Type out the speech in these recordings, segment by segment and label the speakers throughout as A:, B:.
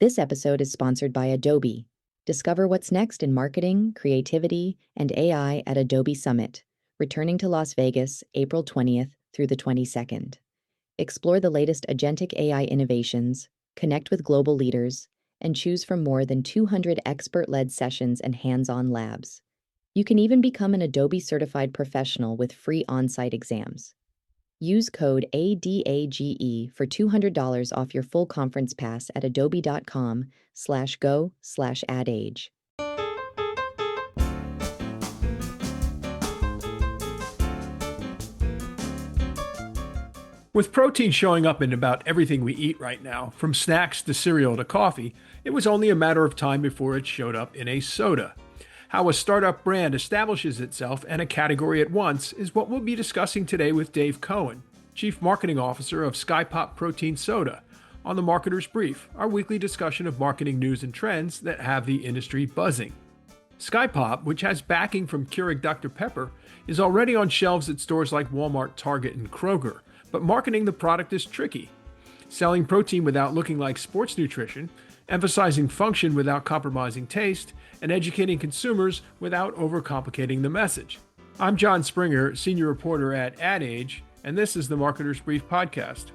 A: This episode is sponsored by Adobe. Discover what's next in marketing, creativity, and AI at Adobe Summit, returning to Las Vegas April 20th through the 22nd. Explore the latest agentic AI innovations, connect with global leaders, and choose from more than 200 expert-led sessions and hands-on labs. You can even become an Adobe certified professional with free on-site exams. Use code ADAGE for $200 off your full conference pass at adobe.com/go/adage.
B: With protein showing up in about everything we eat right now, from snacks to cereal to coffee, it was only a matter of time before it showed up in a soda. How a startup brand establishes itself and a category at once is what we'll be discussing today with Dave Cohen, Chief Marketing Officer of SkyPop Protein Soda, on the Marketer's Brief, our weekly discussion of marketing news and trends that have the industry buzzing. SkyPop, which has backing from Keurig Dr. Pepper, is already on shelves at stores like Walmart, Target, and Kroger, but marketing the product is tricky. Selling protein without looking like sports nutrition, emphasizing function without compromising taste, and educating consumers without overcomplicating the message. I'm John Springer, Senior Reporter at Ad Age, and this is the Marketer's Brief podcast.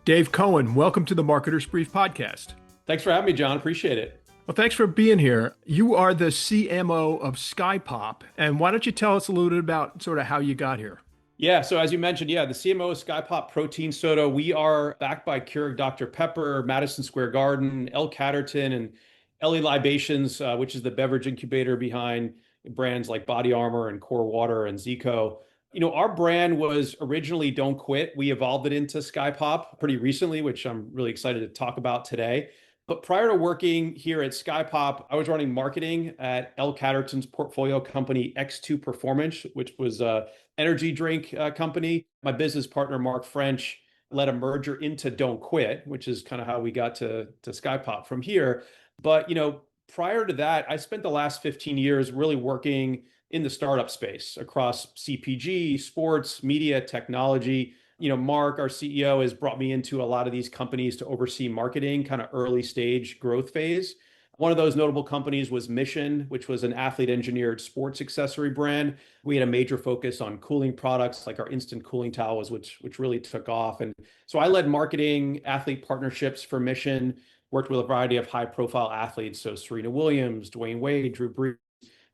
B: Dave Cohen, welcome to the Marketer's Brief podcast.
C: Thanks for having me, John. Appreciate it.
B: Well, thanks for being here. You are the CMO of SkyPop, and why don't you tell us a little bit about sort of how you got here?
C: Yeah, so as you mentioned, the CMO of SkyPop Protein Soda. We are backed by Keurig Dr. Pepper, Madison Square Garden, L. Catterton, and LA Libations, which is the beverage incubator behind brands like Body Armor and Core Water and Zico. Our brand was originally Don't Quit. We evolved it into SkyPop pretty recently, which I'm really excited to talk about today. But prior to working here at SkyPop, I was running marketing at L. Catterton's portfolio company, X2 Performance, which was a energy drink company. My business partner, Mark French, led a merger into Don't Quit, which is kind of how we got to SkyPop from here. But, prior to that, I spent the last 15 years really working in the startup space across CPG, sports, media, technology. Mark, our CEO, has brought me into a lot of these companies to oversee marketing, kind of early stage growth phase. One of those notable companies was Mission, which was an athlete engineered sports accessory brand. We had a major focus on cooling products like our instant cooling towels, which really took off. And so I led marketing athlete partnerships for Mission, worked with a variety of high profile athletes. So Serena Williams, Dwayne Wade, Drew Brees,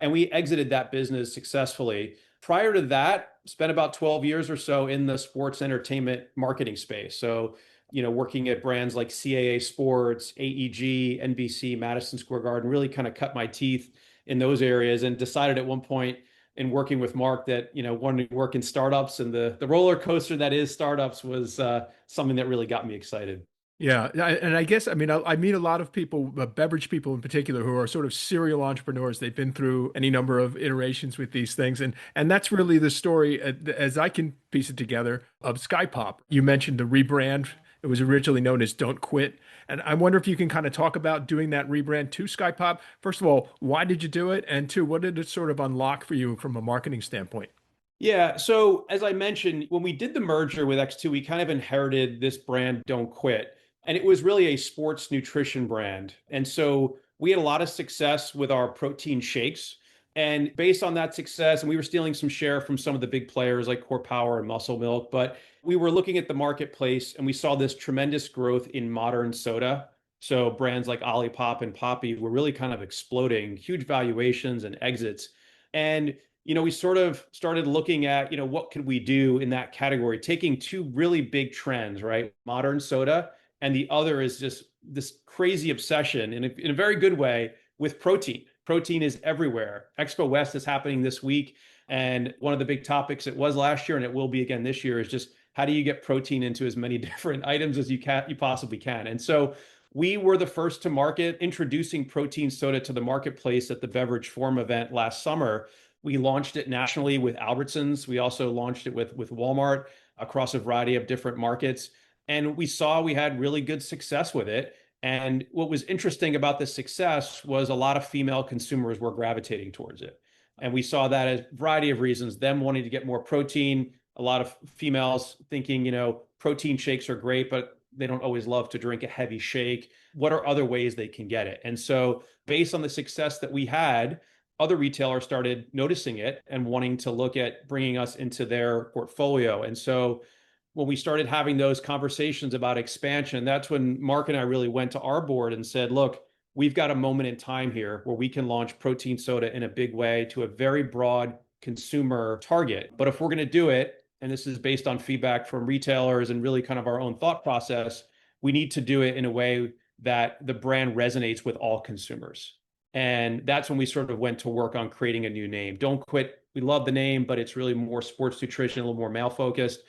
C: and we exited that business successfully. Prior to that, spent about 12 years or so in the sports entertainment marketing space. So, working at brands like CAA Sports, AEG, NBC, Madison Square Garden, really kind of cut my teeth in those areas and decided at one point in working with Mark that, wanting to work in startups and the roller coaster that is startups was something that really got me excited.
B: Yeah, and I guess, I mean, I meet a lot of people, beverage people in particular, who are sort of serial entrepreneurs. They've been through any number of iterations with these things. And that's really the story, as I can piece it together, of SkyPop. You mentioned the rebrand. It was originally known as Don't Quit. And I wonder if you can kind of talk about doing that rebrand to SkyPop. First of all, why did you do it? And two, what did it sort of unlock for you from a marketing standpoint?
C: Yeah, so as I mentioned, when we did the merger with X2, we kind of inherited this brand, Don't Quit. And it was really a sports nutrition brand. And so we had a lot of success with our protein shakes. And based on that success, and we were stealing some share from some of the big players like Core Power and Muscle Milk, but we were looking at the marketplace and we saw this tremendous growth in modern soda. So brands like Olipop and Poppy were really kind of exploding, huge valuations and exits. And we sort of started looking at, what could we do in that category, taking two really big trends, right? Modern soda, and the other is just this crazy obsession in a very good way with protein. Protein is everywhere. Expo West is happening this week. And one of the big topics it was last year, and it will be again this year, is just how do you get protein into as many different items as you possibly can. And so we were the first to market, introducing protein soda to the marketplace at the Beverage Forum event last summer. We launched it nationally with Albertsons. We also launched it with Walmart across a variety of different markets. And we saw we had really good success with it. And what was interesting about the success was a lot of female consumers were gravitating towards it. And we saw that as a variety of reasons, them wanting to get more protein, a lot of females thinking, protein shakes are great, but they don't always love to drink a heavy shake. What are other ways they can get it? And so based on the success that we had, other retailers started noticing it and wanting to look at bringing us into their portfolio. And so when we started having those conversations about expansion, that's when Mark and I really went to our board and said, look, we've got a moment in time here where we can launch protein soda in a big way to a very broad consumer target. But if we're going to do it, and this is based on feedback from retailers and really kind of our own thought process, we need to do it in a way that the brand resonates with all consumers. And that's when we sort of went to work on creating a new name. Don't Quit. We love the name, but it's really more sports nutrition, a little more male focused.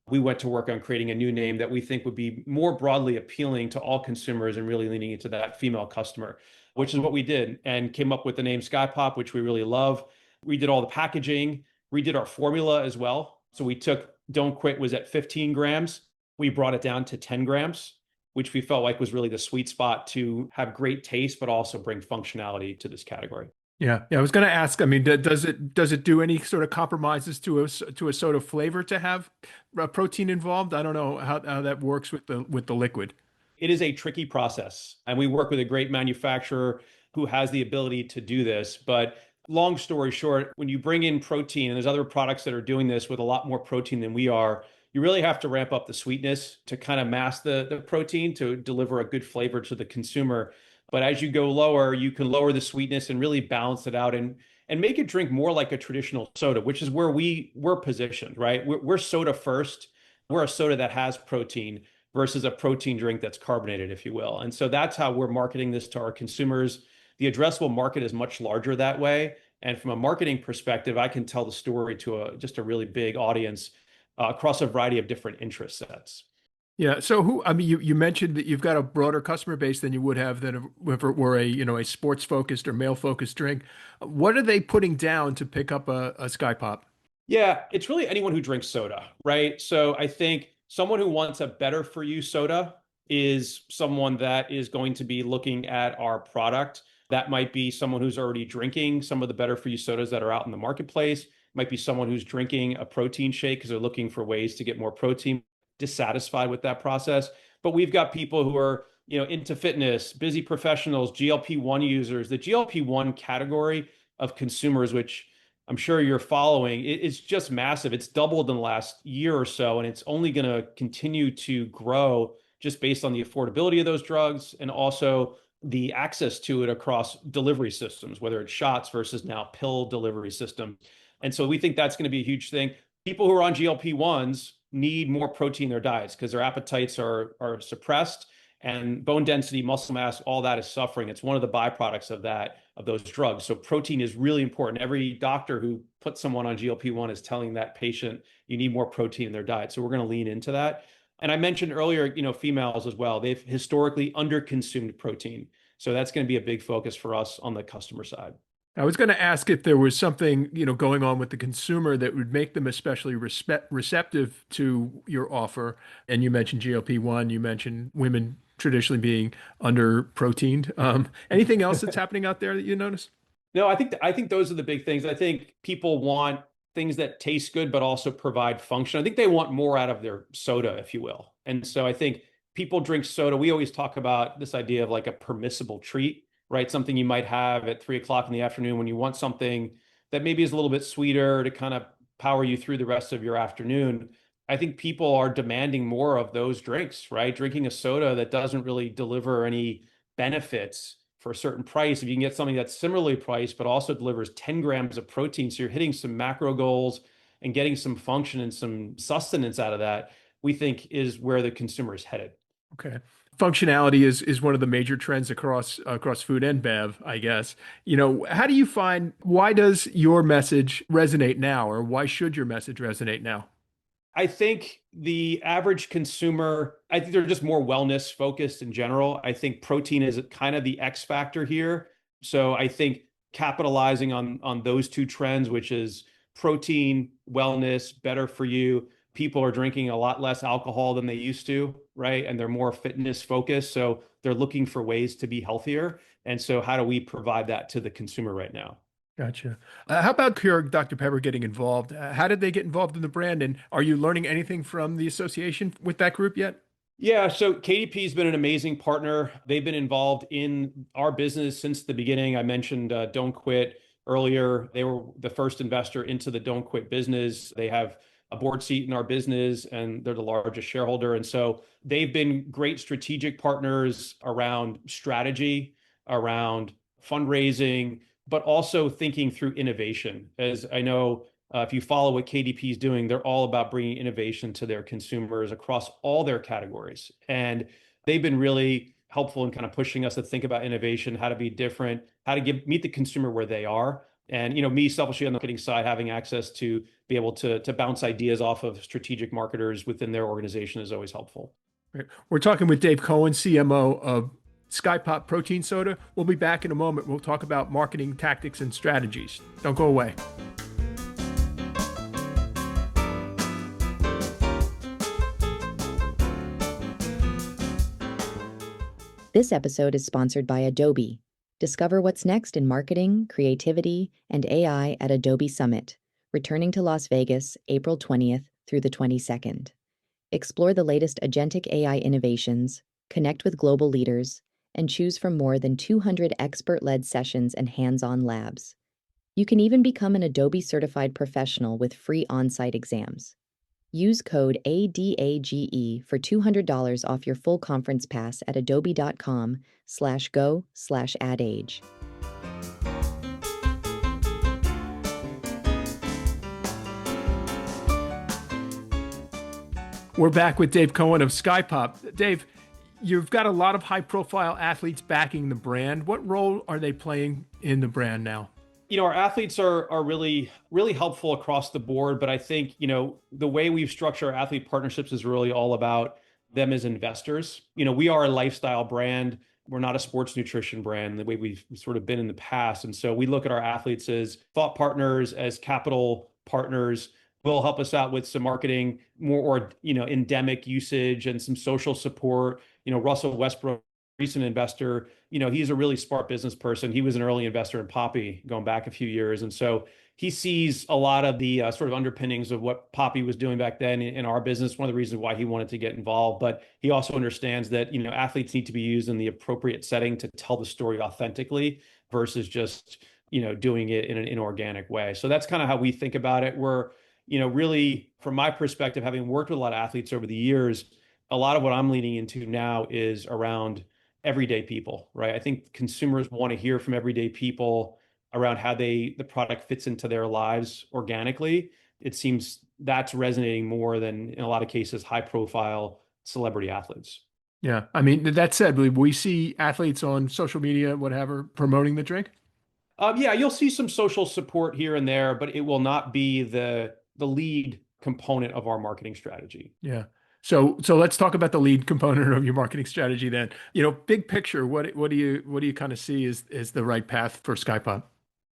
C: We went to work on creating a new name that we think would be more broadly appealing to all consumers and really leaning into that female customer, which is what we did, and came up with the name SkyPop, which we really love. We did all the packaging, redid our formula as well. So we took Don't Quit was at 15 grams. We brought it down to 10 grams, which we felt like was really the sweet spot to have great taste, but also bring functionality to this category.
B: Yeah, yeah. I was going to ask. I mean, does it do any sort of compromises to a soda flavor to have protein involved? I don't know how that works with the liquid.
C: It is a tricky process, and we work with a great manufacturer who has the ability to do this. But long story short, when you bring in protein, and there's other products that are doing this with a lot more protein than we are, you really have to ramp up the sweetness to kind of mask the protein to deliver a good flavor to the consumer. But as you go lower, you can lower the sweetness and really balance it out and make it drink more like a traditional soda, which is where we're positioned, right? We're soda first. We're a soda that has protein versus a protein drink that's carbonated, if you will. And so that's how we're marketing this to our consumers. The addressable market is much larger that way. And from a marketing perspective, I can tell the story to just a really big audience across a variety of different interest sets.
B: Yeah. So I mean, you mentioned that you've got a broader customer base than you would have than if it were a sports focused or male focused drink. What are they putting down to pick up a Sky Pop?
C: Yeah, it's really anyone who drinks soda, right? So I think someone who wants a better for you soda is someone that is going to be looking at our product. That might be someone who's already drinking some of the better for you sodas that are out in the marketplace. Might be someone who's drinking a protein shake because they're looking for ways to get more protein, dissatisfied with that process. But we've got people who are, into fitness, busy professionals, GLP-1 users. The GLP-1 category of consumers, which I'm sure you're following, it's just massive. It's doubled in the last year or so, and it's only going to continue to grow just based on the affordability of those drugs and also the access to it across delivery systems, whether it's shots versus now pill delivery system. And so we think that's going to be a huge thing. People who are on GLP-1s need more protein in their diets because their appetites are suppressed, and bone density, muscle mass, all that is suffering. It's one of the byproducts of those drugs. So protein is really important. Every doctor who puts someone on GLP-1 is telling that patient you need more protein in their diet. So we're going to lean into that. And I mentioned earlier, females as well. They've historically underconsumed protein. So that's going to be a big focus for us on the customer side.
B: I was going to ask if there was something, going on with the consumer that would make them especially receptive to your offer. And you mentioned GLP-1, you mentioned women traditionally being under proteined. Anything else that's happening out there that you notice?
C: No, I think those are the big things. I think people want things that taste good, but also provide function. I think they want more out of their soda, if you will. And so I think people drink soda. We always talk about this idea of like a permissible treat, right? Something you might have at 3 o'clock in the afternoon when you want something that maybe is a little bit sweeter to kind of power you through the rest of your afternoon. I think people are demanding more of those drinks, right? Drinking a soda that doesn't really deliver any benefits for a certain price. If you can get something that's similarly priced, but also delivers 10 grams of protein, so you're hitting some macro goals and getting some function and some sustenance out of that, we think is where the consumer is headed.
B: Okay. Functionality is one of the major trends across food and bev, I guess. How do you find, why does your message resonate now, or why should your message resonate now?
C: I think the average consumer, I think they're just more wellness focused in general. I think protein is kind of the X factor here. So I think capitalizing on those two trends, which is protein, wellness, better for you. People are drinking a lot less alcohol than they used to, right? And they're more fitness focused. So they're looking for ways to be healthier. And so how do we provide that to the consumer right now?
B: Gotcha. How about Keurig Dr. Pepper getting involved? How did they get involved in the brand? And are you learning anything from the association with that group yet?
C: Yeah, so KDP has been an amazing partner. They've been involved in our business since the beginning. I mentioned Don't Quit earlier. They were the first investor into the Don't Quit business. They have a board seat in our business, and they're the largest shareholder. And so they've been great strategic partners around strategy, around fundraising, but also thinking through innovation. As I know, if you follow what KDP is doing, they're all about bringing innovation to their consumers across all their categories. And they've been really helpful in kind of pushing us to think about innovation, how to be different, how to meet the consumer where they are. And me selfishly on the marketing side, having access to be able to bounce ideas off of strategic marketers within their organization is always helpful.
B: Right. We're talking with Dave Cohen, CMO of SkyPop Protein Soda. We'll be back in a moment. We'll talk about marketing tactics and strategies. Don't go away.
A: This episode is sponsored by Adobe. Discover what's next in marketing, creativity, and AI at Adobe Summit, returning to Las Vegas April 20th through the 22nd. Explore the latest agentic AI innovations, connect with global leaders, and choose from more than 200 expert-led sessions and hands-on labs. You can even become an Adobe certified professional with free on-site exams. Use code ADAGE for $200 off your full conference pass at adobe.com/go/adage.
B: We're back with Dave Cohen of SkyPop. Dave, you've got a lot of high-profile athletes backing the brand. What role are they playing in the brand now?
C: Our athletes are really, really helpful across the board, but I think, the way we've structured our athlete partnerships is really all about them as investors. We are a lifestyle brand. We're not a sports nutrition brand the way we've sort of been in the past. And so we look at our athletes as thought partners, as capital partners, will help us out with some marketing, more or endemic usage and some social support. Russell Westbrook, recent investor, he's a really smart business person. He was an early investor in Poppy going back a few years. And so he sees a lot of the sort of underpinnings of what Poppy was doing back then in our business, one of the reasons why he wanted to get involved. But he also understands that, athletes need to be used in the appropriate setting to tell the story authentically versus just, doing it in an inorganic way. So that's kind of how we think about it. We're, really, from my perspective, having worked with a lot of athletes over the years, a lot of what I'm leaning into now is around everyday people, right? I think consumers want to hear from everyday people around how the product fits into their lives organically. It seems that's resonating more than in a lot of cases high profile celebrity athletes.
B: Yeah. I mean, that said, we see athletes on social media, whatever, promoting the drink.
C: Yeah, you'll see some social support here and there, but it will not be the lead component of our marketing strategy.
B: Yeah. So let's talk about the lead component of your marketing strategy then. Big picture, what do you kind of see is the right path for SkyPop?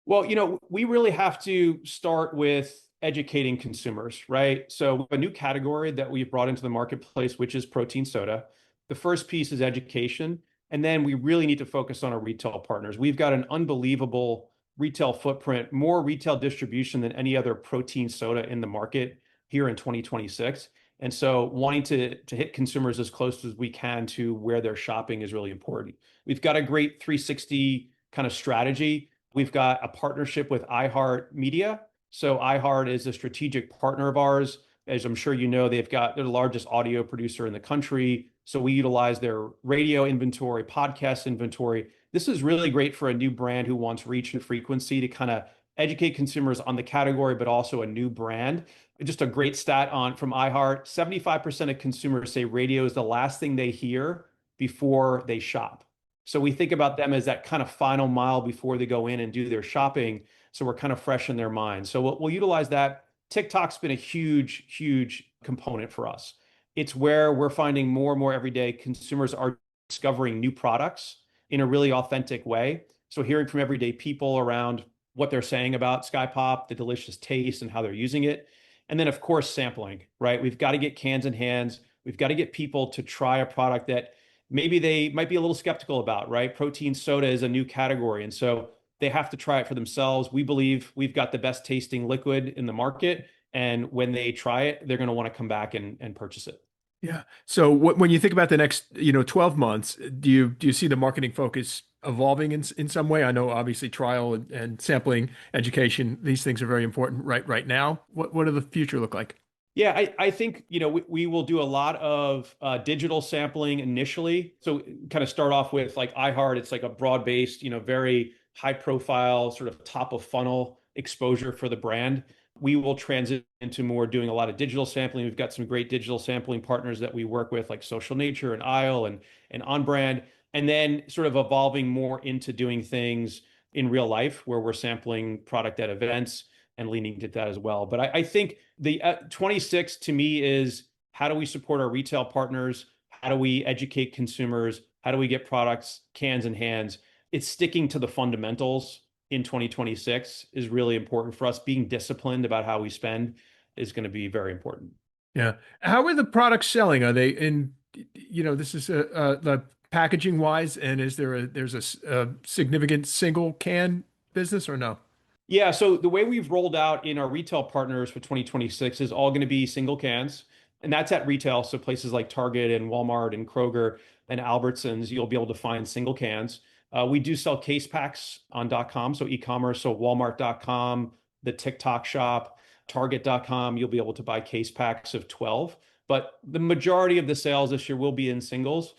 C: Well, we really have to start with educating consumers, right? So a new category that we've brought into the marketplace, which is protein soda. The first piece is education, and then we really need to focus on our retail partners. We've got an unbelievable retail footprint, more retail distribution than any other protein soda in the market here in 2026. And so wanting to hit consumers as close as we can to where they're shopping is really important. We've got a great 360 kind of strategy. We've got a partnership with iHeartMedia. So iHeart is a strategic partner of ours. As I'm sure you know, they're the largest audio producer in the country. So we utilize their radio inventory, podcast inventory. This is really great for a new brand who wants reach and frequency to kind of educate consumers on the category, but also a new brand. Just a great stat from iHeart, 75% of consumers say radio is the last thing they hear before they shop. So we think about them as that kind of final mile before they go in and do their shopping. So we're kind of fresh in their mind. So we'll utilize that. TikTok's been a huge, huge component for us. It's where we're finding more and more everyday consumers are discovering new products in a really authentic way. So hearing from everyday people around what they're saying about SkyPop, the delicious taste and how they're using it. And then, of course, sampling, right? We've got to get cans in hands. We've got to get people to try a product that maybe they might be a little skeptical about, right? Protein soda is a new category. And so they have to try it for themselves. We believe we've got the best tasting liquid in the market. And when they try it, they're going to want to come back and purchase it.
B: Yeah. So when you think about the next, 12 months, do you see the marketing focus evolving in some way? I know obviously trial and sampling education, these things are very important right now. What do the future look like?
C: Yeah, I think, we will do a lot of digital sampling initially. So kind of start off with like iHeart. It's like a broad-based, very high profile, sort of top of funnel exposure for the brand. We will transition into more doing a lot of digital sampling. We've got some great digital sampling partners that we work with, like Social Nature and Isle and On Brand, and then sort of evolving more into doing things in real life where we're sampling product at events and leaning into that as well. But I think the 26 to me is, how do we support our retail partners? How do we educate consumers? How do we get products, cans in hands? It's sticking to the fundamentals in 2026 is really important for us. Being disciplined about how we spend is going to be very important.
B: Yeah. How are the products selling? Are they this is the packaging wise, and there's a significant single can business or no?
C: Yeah, so the way we've rolled out in our retail partners for 2026 is all going to be single cans. And that's at retail. So places like Target and Walmart and Kroger and Albertsons, you'll be able to find single cans. We do sell case packs on .com, so e-commerce, so Walmart.com, the TikTok shop, Target.com, you'll be able to buy case packs of 12. But the majority of the sales this year will be in singles.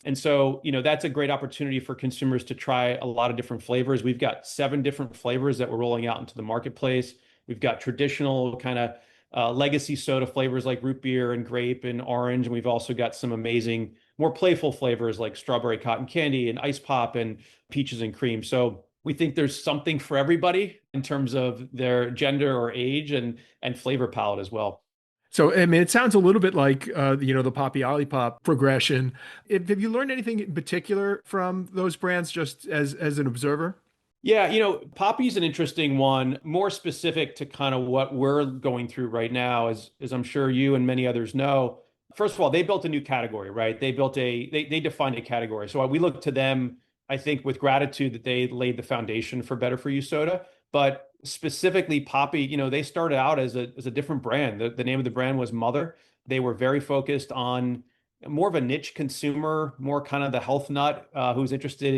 C: And so, that's a great opportunity for consumers to try a lot of different flavors. We've got 7 different flavors that we're rolling out into the marketplace. We've got traditional kind of legacy soda flavors like root beer and grape and orange. And we've also got some amazing, more playful flavors like strawberry cotton candy and ice pop and peaches and cream. So we think there's something for everybody in terms of their gender or age and flavor palette as well.
B: So, I mean, it sounds a little bit like, the Poppy Olipop progression. Have you learned anything in particular from those brands just as an observer?
C: Yeah, Poppy's an interesting one, more specific to kind of what we're going through right now, as I'm sure you and many others know. First of all, they built a new category, right? They defined a category. So we look to them, I think, with gratitude that they laid the foundation for Better For You soda. But specifically Poppy, they started out as a different brand. The name of the brand was Mother. They were very focused on more of a niche consumer, more kind of the health nut who's interested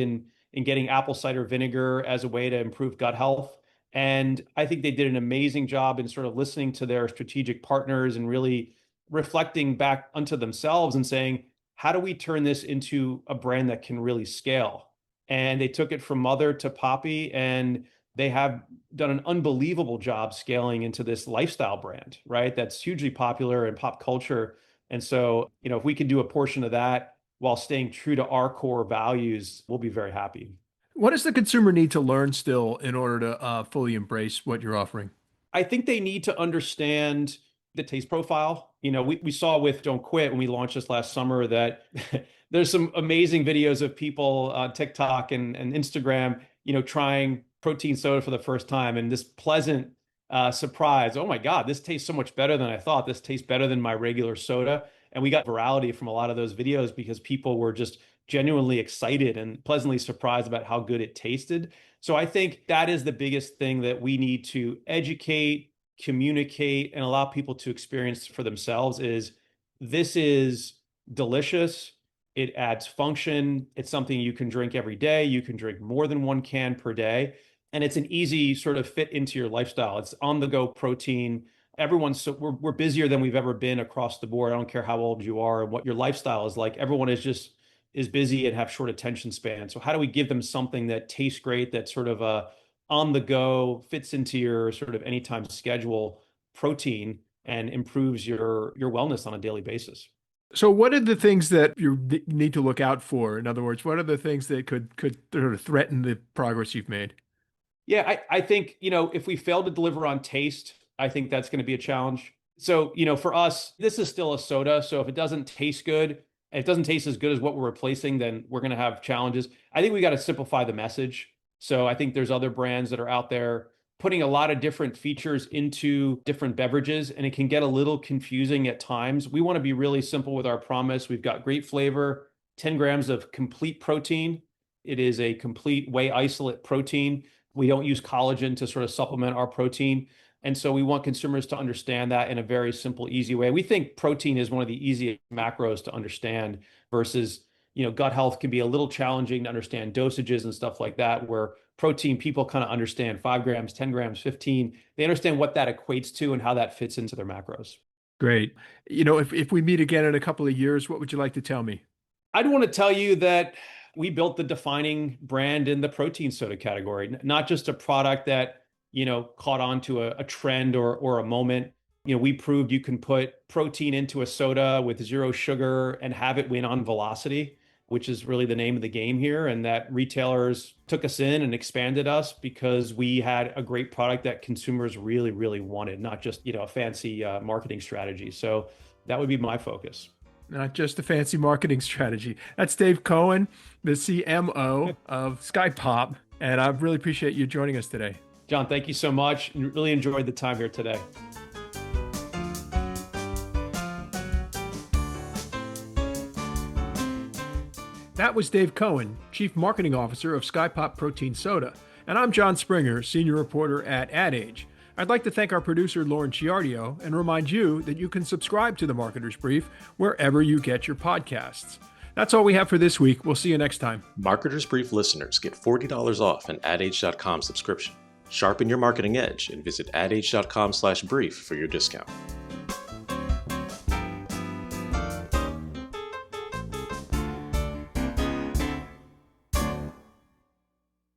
C: in getting apple cider vinegar as a way to improve gut health. And I think they did an amazing job in sort of listening to their strategic partners and really reflecting back unto themselves and saying, how do we turn this into a brand that can really scale? And they took it from Mother to Poppy, and they have done an unbelievable job scaling into this lifestyle brand, right? That's hugely popular in pop culture. And so, if we can do a portion of that while staying true to our core values, we'll be very happy.
B: What does the consumer need to learn still in order to fully embrace what you're offering?
C: I think they need to understand the taste profile. We saw with Don't Quit when we launched this last summer that there's some amazing videos of people on TikTok and Instagram, trying protein soda for the first time, and this pleasant surprise. Oh my God, this tastes so much better than I thought. This tastes better than my regular soda. And we got virality from a lot of those videos because people were just genuinely excited and pleasantly surprised about how good it tasted. So I think that is the biggest thing that we need to educate, communicate, and allow people to experience for themselves is this is delicious. It adds function. It's something you can drink every day. You can drink more than 1 can per day. And it's an easy sort of fit into your lifestyle. It's on the go protein. We're busier than we've ever been across the board. I don't care how old you are and what your lifestyle is like. Everyone is busy and have short attention span. So how do we give them something that tastes great, that's sort of a on the go, fits into your sort of anytime schedule protein and improves your wellness on a daily basis?
B: So, what are the things that you need to look out for? In other words, what are the things that could sort of threaten the progress you've made?
C: Yeah, I think, if we fail to deliver on taste, I think that's going to be a challenge. So, for us, this is still a soda. So if it doesn't taste good, and it doesn't taste as good as what we're replacing, then we're going to have challenges. I think we got to simplify the message. So I think there's other brands that are out there putting a lot of different features into different beverages, and it can get a little confusing at times. We want to be really simple with our promise. We've got great flavor, 10 grams of complete protein. It is a complete whey isolate protein. We don't use collagen to sort of supplement our protein. And so we want consumers to understand that in a very simple, easy way. We think protein is one of the easiest macros to understand versus, gut health can be a little challenging to understand dosages and stuff like that, where protein people kind of understand 5 grams, 10 grams, 15. They understand what that equates to and how that fits into their macros.
B: Great. If we meet again in a couple of years, what would you like to tell me?
C: I'd want to tell you that we built the defining brand in the protein soda category, not just a product that, caught on to a trend or a moment. We proved you can put protein into a soda with 0 sugar and have it win on velocity, which is really the name of the game here. And that retailers took us in and expanded us because we had a great product that consumers really, really wanted, not just, a fancy marketing strategy. So that would be my focus.
B: Not just a fancy marketing strategy. That's Dave Cohen, the CMO of SkyPop. And I really appreciate you joining us today.
C: John, thank you so much. Really enjoyed the time here today.
B: That was Dave Cohen, Chief Marketing Officer of SkyPop Protein Soda. And I'm John Springer, Senior Reporter at Ad Age. I'd like to thank our producer, Lauren Ciardio, and remind you that you can subscribe to The Marketer's Brief wherever you get your podcasts. That's all we have for this week. We'll see you next time.
D: Marketer's Brief listeners get $40 off an adage.com subscription. Sharpen your marketing edge and visit adage.com/brief for your discount.